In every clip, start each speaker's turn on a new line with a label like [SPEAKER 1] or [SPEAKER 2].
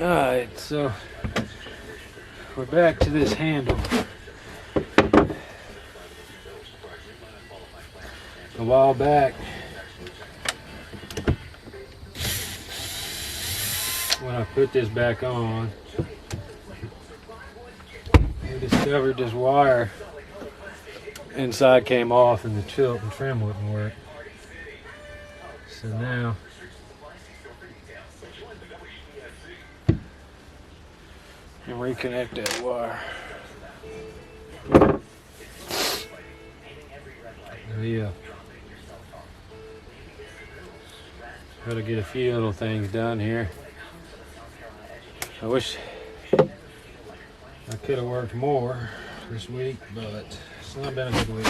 [SPEAKER 1] Alright, so we're back to this handle. A while back, when I put this back on, we discovered this wire inside came off and the tilt and trim wouldn't work. So now and reconnect that wire. Yeah. Got to get a few little things done here. I wish I could have worked more this week, but it's not been a good week.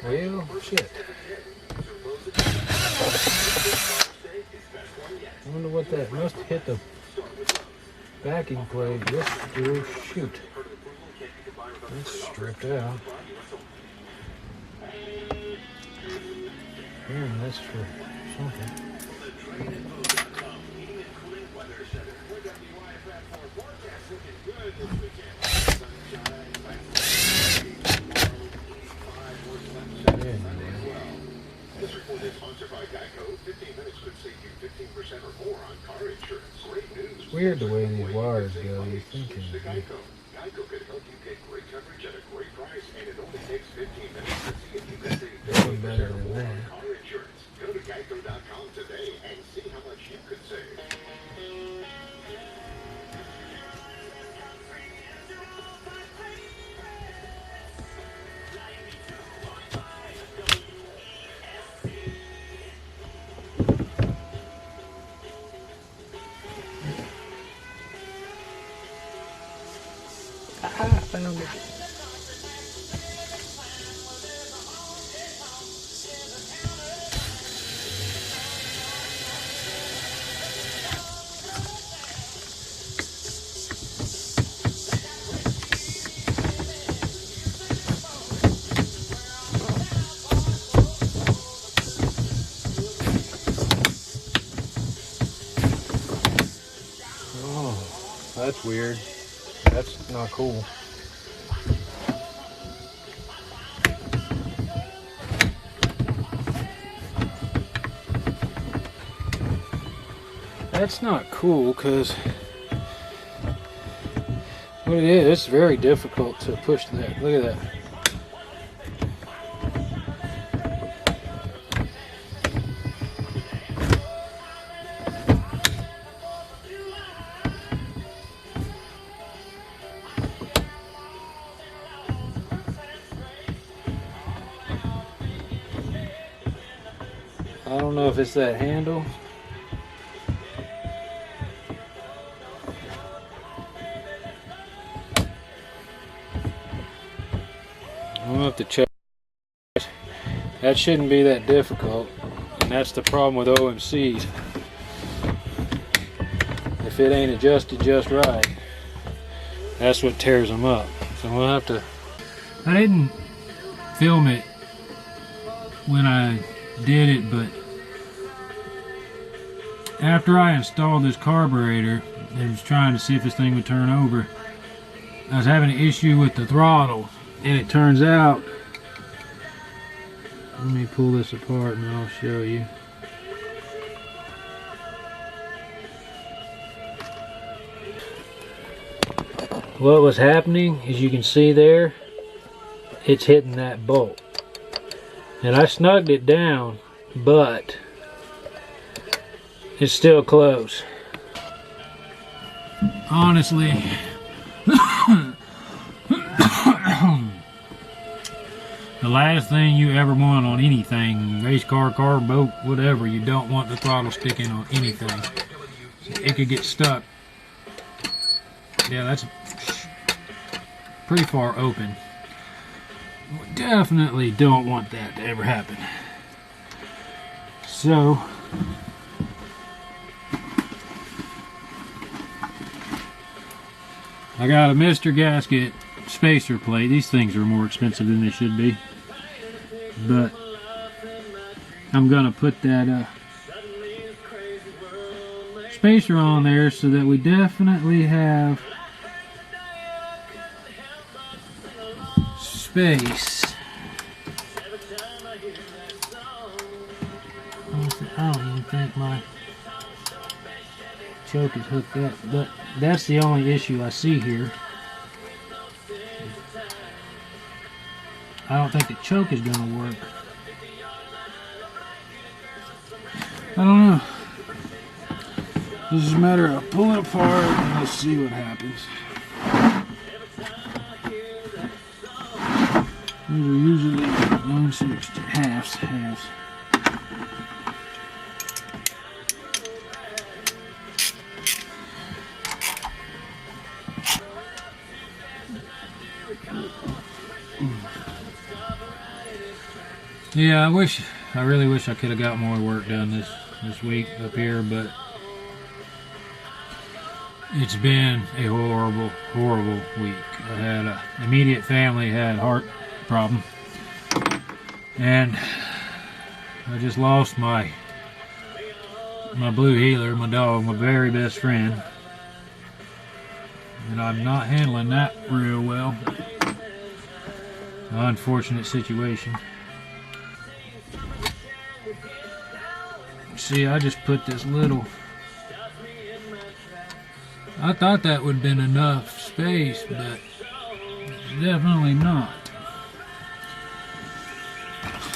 [SPEAKER 1] Well, shit. I wonder what that must have hit the backing plate. Yes, oh, shoot. That's stripped out. That's for something.
[SPEAKER 2] This report is sponsored by Geico. 15 minutes could save you 15% or more on car insurance. Great news.
[SPEAKER 1] It's weird the way these wires go. You're thinking.
[SPEAKER 2] Geico could help you get great coverage at a great price, and it only takes 15 minutes to see if you can save 15% or more on car insurance. Go to Geico.com today and see how much you could save.
[SPEAKER 1] I found it. Oh, that's weird. That's not cool. That's not cool because what it is, it's very difficult to push that. Look at that. I don't know if it's that handle. I'm gonna have to check. That shouldn't be that difficult, and that's the problem with OMCs. If it ain't adjusted just right, that's what tears them up. So we'll have to. I didn't film it when I did it, but after I installed this carburetor and was trying to see if this thing would turn over, I was having an issue with the throttle, and it turns out, let me pull this apart and I'll show you. What was happening, as you can see there, it's hitting that bolt. And I snugged it down, but it's still close. Honestly, the last thing you ever want on anything, race car, boat, whatever, you don't want the throttle sticking on anything. So it could get stuck. Yeah, pretty far open. We definitely don't want that to ever happen. So I got a Mr. Gasket spacer plate. These things are more expensive than they should be, but I'm gonna put that spacer on there so that we definitely have space. I don't even think my choke is hooked up, but that's the only issue I see here. I don't think the choke is going to work. I don't know. This is a matter of pulling it apart and let's see what happens. These are usually 1/6 halves. Yeah, I really wish I could have got more work done this week up here, but it's been a horrible week. I had an immediate family had a heart problem, and I just lost my blue heeler, my dog, my very best friend, and I'm not handling that real well. Unfortunate situation. See, I just put this little, I thought that would have been enough space, but definitely not.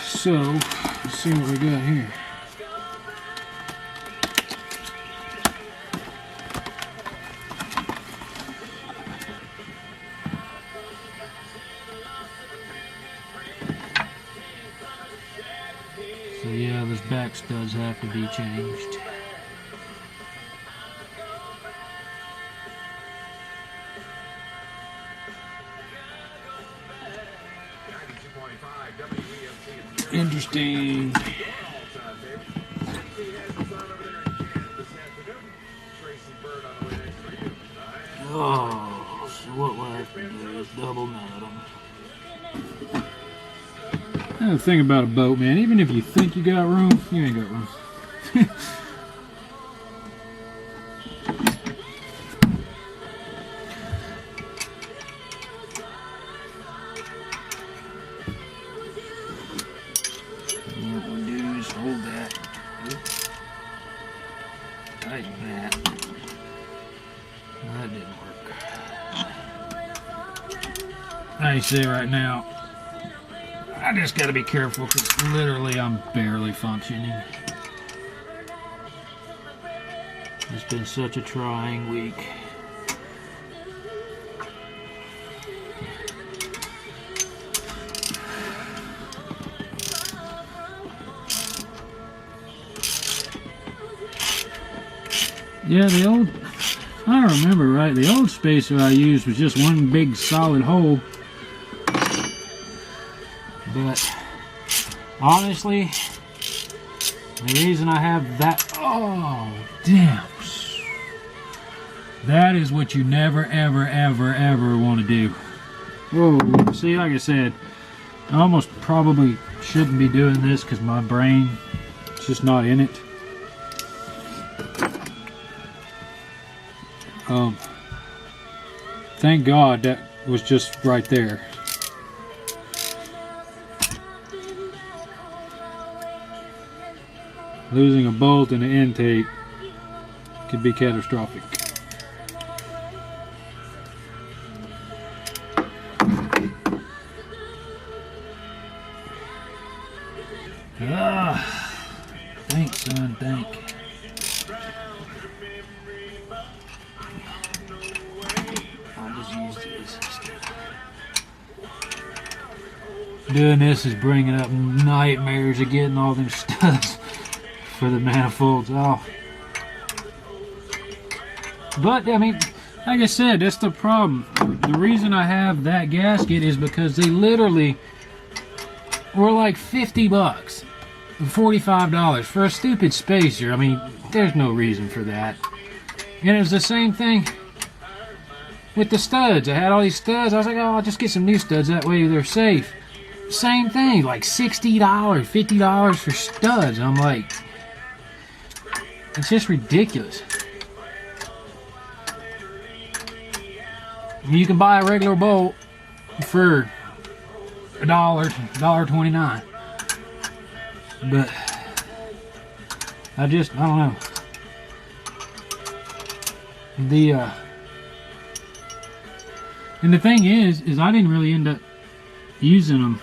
[SPEAKER 1] So, let's see what we got here. So yeah, those back studs have to be changed. Interesting. Oh, so what we'll have to do is double knot them. The thing about a boat, man, even if you think you got room, you ain't got room. What we'll do is hold that. Tighten that. That didn't work. I say right now, I just gotta be careful because literally I'm barely functioning. It's been such a trying week. Yeah, if I remember right, the old spacer I used was just one big solid hole. But honestly, the reason I have that, oh damn, that is what you never ever want to do. Whoa, see, like I said, I almost probably shouldn't be doing this because my brain is just not in it. Thank God that was just right there. Losing a bolt in the intake could be catastrophic. Thanks, son, thank. I'll just use this instead. Doing this is bringing up nightmares of getting all them studs for the manifolds off. But I mean, Like I said, that's the problem. The reason I have that gasket is because they literally were like 50 bucks, $45 for a stupid spacer. I mean, there's no reason for that. And it was the same thing with the studs. I had all these studs. I was like, oh, I'll just get some new studs. That way they're safe. Same thing, like $60, $50 for studs. I'm like, it's just ridiculous. You can buy a regular bolt for $1.29. But I don't know. And the thing is I didn't really end up using them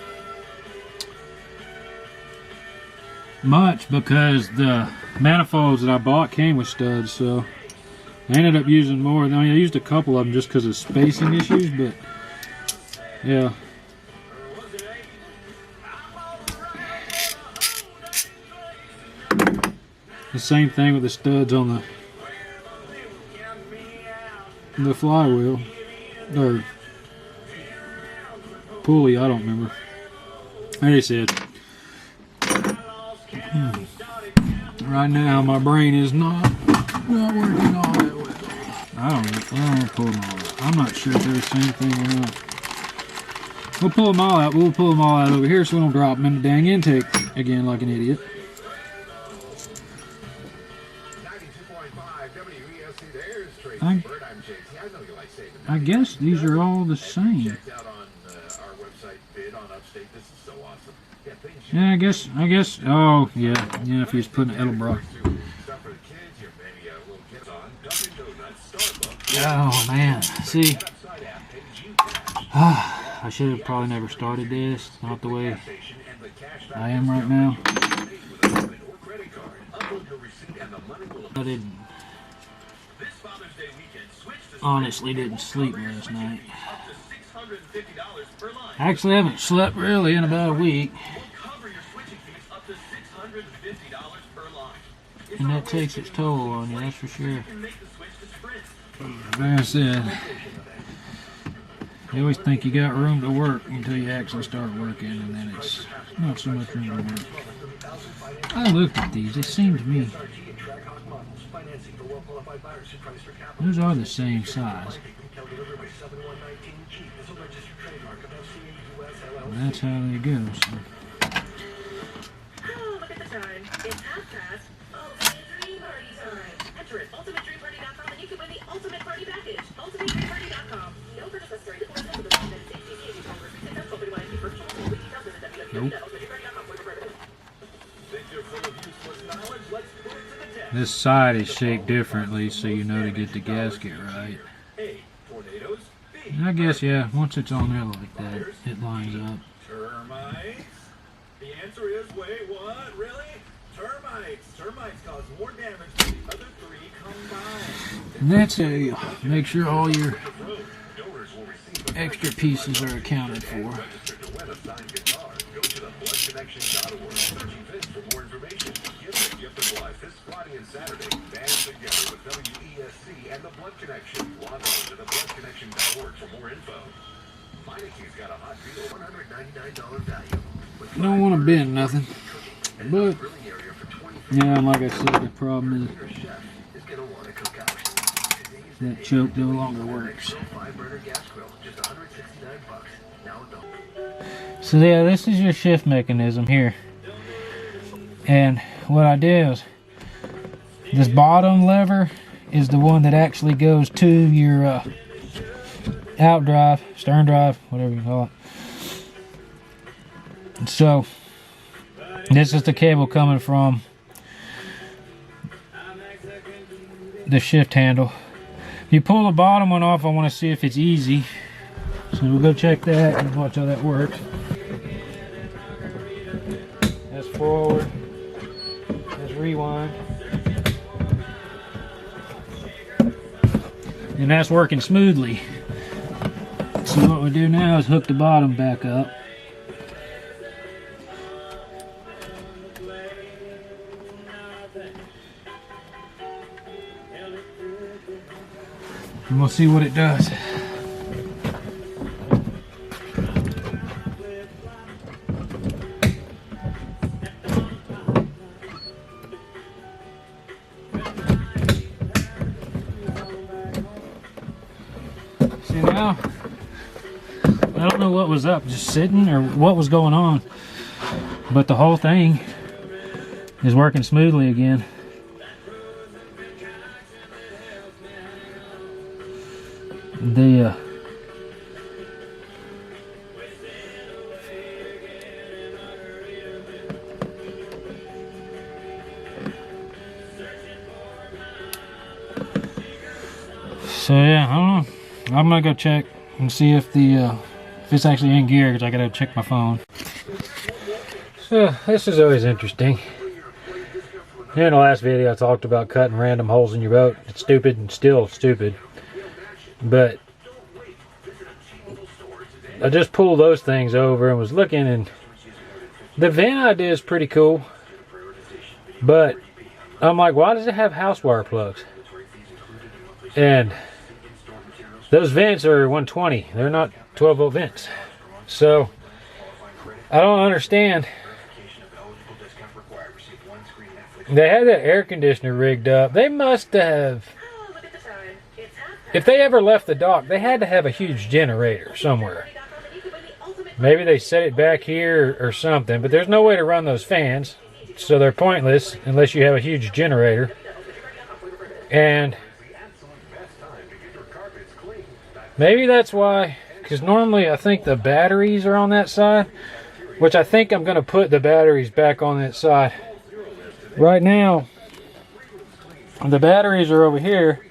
[SPEAKER 1] much because the manifolds that I bought came with studs, so I ended up using more. I mean, I used a couple of them just because of spacing issues, but yeah. The same thing with the studs on the flywheel or pulley, I don't remember. Like I said, right now my brain is not working all that well. I don't pull them all out. I'm not sure if they're the same thing or not. We'll pull them all out. We'll pull them all out over here so we don't drop them in the dang intake again like an idiot. I guess these are all the same. Yeah, I guess. Oh, yeah. If he's putting an Edelbrock. Oh man, see. I should have probably never started this. Not the way I am right now. I didn't. Honestly, didn't sleep last night. Actually, I haven't slept really in about a week. And that takes its toll on you, that's for sure. Like I said, you always think you got room to work until you actually start working, and then it's not so much room to work. I looked at these, they seem to me, those are the same size. And that's how they go. So.
[SPEAKER 3] Oh, look at the time. It's 1/2 past. Ultimate Dream Party time. Enter at ultimatedreamparty.com and you can win the ultimate party package. Ultimatedreamparty.com. No purchase necessary. The course of the United States AT&T Congress. Successful video ID virtual. Details visit www.ultimatedreamparty.com for further.
[SPEAKER 1] This side is shaped differently, so you know to get the gasket right. And I guess, yeah, once it's on there like that, it lines up.
[SPEAKER 2] Termites? The answer is, wait, what? Really? Termites. Termites cause more damage than the other three combined.
[SPEAKER 1] And that's how you make sure all your extra pieces are accounted for.
[SPEAKER 2] Saturday, band together with WESC and the Blood Connection. Log on to thebloodconnection.org for more info. Meinecke's got a hot deal, $199 value.
[SPEAKER 1] I don't want to bend nothing, but yeah, like I said, the problem is that choke no longer works. So yeah, this is your shift mechanism here, and what I do is this bottom lever is the one that actually goes to your out drive, stern drive, whatever you call it. So this is the cable coming from the shift handle. You pull the bottom one off, I want to see if it's easy. So we'll go check that and watch how that works. That's forward. That's rewind. And that's working smoothly. So what we do now is hook the bottom back up. and we'll see what it does. See now, I don't know what was up, just sitting or what was going on, but the whole thing is working smoothly again. So yeah, I don't know. I'm gonna go check and see if if it's actually in gear, because I gotta check my phone. So this is always interesting. In the last video I talked about cutting random holes in your boat. It's stupid and still stupid. But I just pulled those things over and was looking, and the vent idea is pretty cool. But I'm like, why does it have house wire plugs? And those vents are 120. They're not 12 volt vents. So I don't understand. They had that air conditioner rigged up. They must have, if they ever left the dock, they had to have a huge generator somewhere. Maybe they set it back here or something, but there's no way to run those fans, so they're pointless unless you have a huge generator. And maybe that's why, because normally I think the batteries are on that side, which I think I'm going to put the batteries back on that side. Right now, the batteries are over here,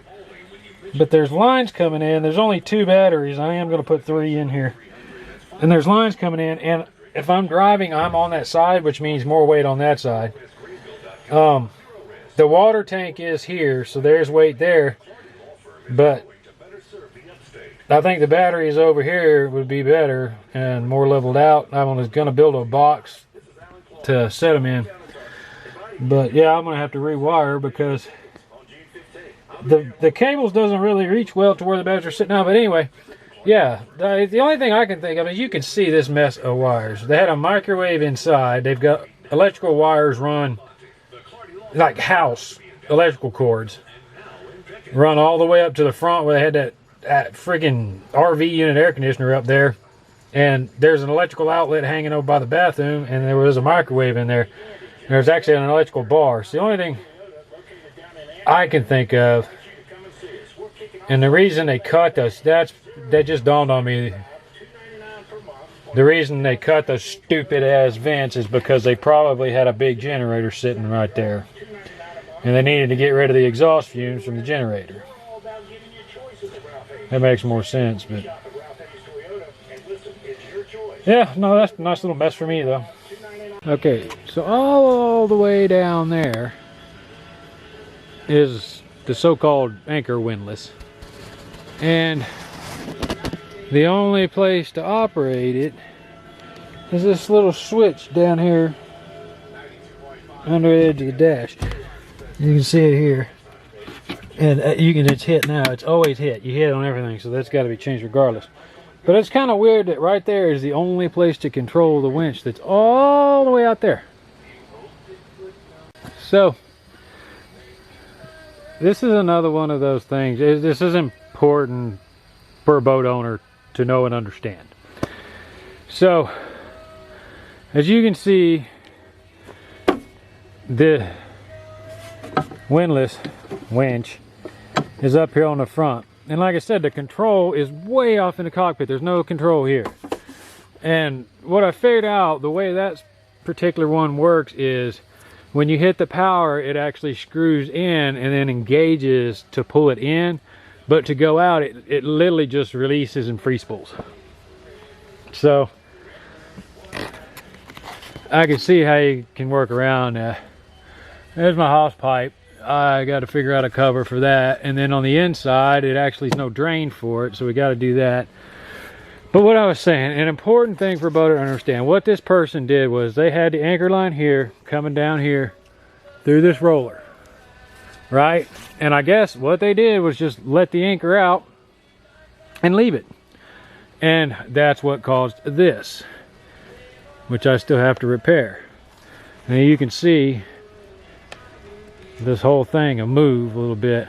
[SPEAKER 1] but there's lines coming in. There's only 2 batteries. I am going to put 3 in here. And there's lines coming in, and if I'm driving, I'm on that side, which means more weight on that side. The water tank is here, so there's weight there, but I think the batteries over here would be better and more leveled out. I'm going to build a box to set them in. But yeah, I'm going to have to rewire because the cables doesn't really reach well to where the batteries are sitting now. But anyway, yeah, the only thing I can think of is you can see this mess of wires. They had a microwave inside. They've got electrical wires run like house electrical cords. Run all the way up to the front where they had that friggin' RV unit air conditioner up there. And there's an electrical outlet hanging over by the bathroom, and there was a microwave in there. There's actually an electrical bar. It's the only thing I can think of. And the reason they cut those, that just dawned on me. The reason they cut those stupid ass vents is because they probably had a big generator sitting right there. And they needed to get rid of the exhaust fumes from the generator. That makes more sense, but yeah, no, that's a nice little mess for me though. Okay, so all the way down there is the so-called anchor windlass, and the only place to operate it is this little switch down here under the edge of the dash. You can see it here, and you can just hit now. It's always hit. You hit on everything, so that's got to be changed regardless. But it's kind of weird that right there is the only place to control the winch that's all the way out there. So this is another one of those things. This is important for a boat owner to know and understand. So as you can see, the windlass winch is up here on the front. And like I said, the control is way off in the cockpit. There's no control here. And what I figured out, the way that particular one works is when you hit the power, it actually screws in and then engages to pull it in. But to go out, it literally just releases and free spools. So I can see how you can work around that. There's my hose pipe. I got to figure out a cover for that, and then on the inside it actually is no drain for it, so we got to do that. But what I was saying, an important thing for a boater to understand, what this person did was they had the anchor line here coming down here through this roller, right? And I guess what they did was just let the anchor out and leave it. And that's what caused this, which I still have to repair. Now you can see this whole thing will move a little bit.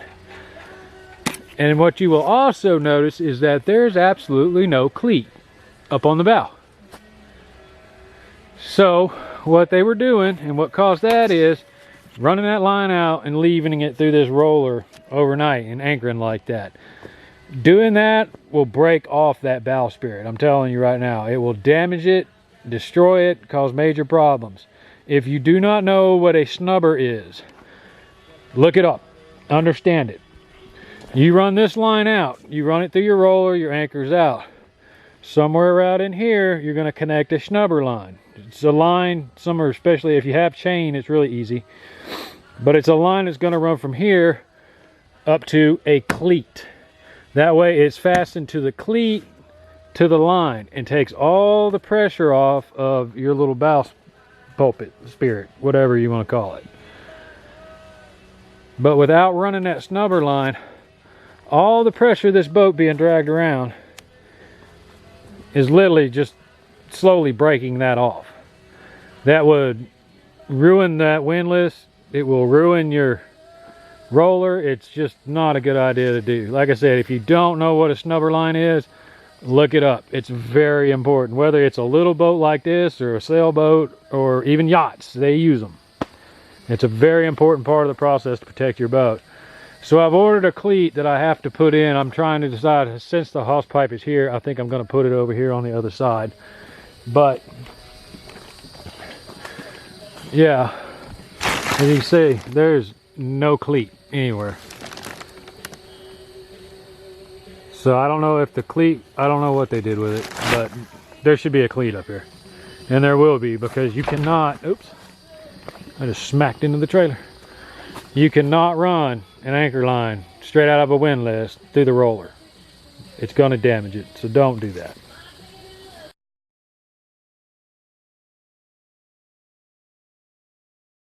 [SPEAKER 1] And what you will also notice is that there's absolutely no cleat up on the bow. So what they were doing and what caused that is running that line out and leaving it through this roller overnight and anchoring like that. Doing that will break off that bowsprit. I'm telling you right now, it will damage it, destroy it, cause major problems. If you do not know what a snubber is, look it up, understand it. You run this line out, you run it through your roller, your anchor's out. Somewhere out in here, you're going to connect a snubber line. It's a line, somewhere, especially if you have chain, it's really easy. But it's a line that's going to run from here up to a cleat. That way it's fastened to the cleat to the line and takes all the pressure off of your little bow pulpit, spirit, whatever you want to call it. But without running that snubber line, all the pressure of this boat being dragged around is literally just slowly breaking that off. That would ruin that windlass. It will ruin your roller. It's just not a good idea to do. Like I said, if you don't know what a snubber line is, look it up. It's very important. Whether it's a little boat like this or a sailboat or even yachts, they use them. It's a very important part of the process to protect your boat. So I've ordered a cleat that I have to put in. I'm trying to decide, since the hose pipe is here, I think I'm going to put it over here on the other side. But yeah, as you can see, there's no cleat anywhere. So I don't know if the cleat, I don't know what they did with it, but there should be a cleat up here. And there will be, because you cannot, oops, I just smacked into the trailer. You cannot run an anchor line straight out of a windlass through the roller. It's going to damage it, so don't do that.